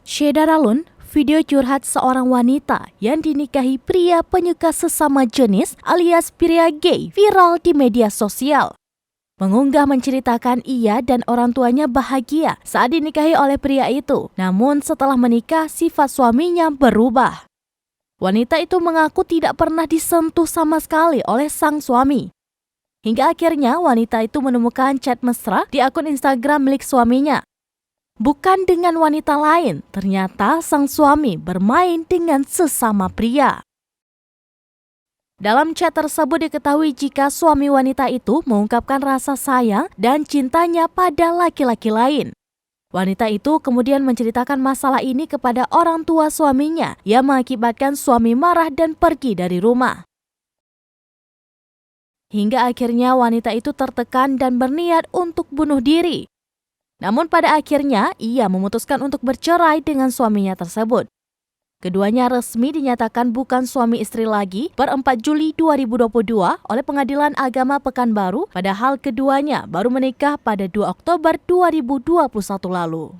Shedaralun, video curhat seorang wanita yang dinikahi pria penyuka sesama jenis alias pria gay viral di media sosial. Mengunggah menceritakan ia dan orang tuanya bahagia saat dinikahi oleh pria itu. Namun setelah menikah, sifat suaminya berubah. Wanita itu mengaku tidak pernah disentuh sama sekali oleh sang suami. Hingga akhirnya wanita itu menemukan chat mesra di akun Instagram milik suaminya. Bukan dengan wanita lain, ternyata sang suami bermain dengan sesama pria. Dalam chat tersebut diketahui jika suami wanita itu mengungkapkan rasa sayang dan cintanya pada laki-laki lain. Wanita itu kemudian menceritakan masalah ini kepada orang tua suaminya yang mengakibatkan suami marah dan pergi dari rumah. Hingga akhirnya wanita itu tertekan dan berniat untuk bunuh diri. Namun pada akhirnya ia memutuskan untuk bercerai dengan suaminya tersebut. Keduanya resmi dinyatakan bukan suami istri lagi per 4 Juli 2022 oleh Pengadilan Agama Pekanbaru, padahal keduanya baru menikah pada 2 Oktober 2021 lalu.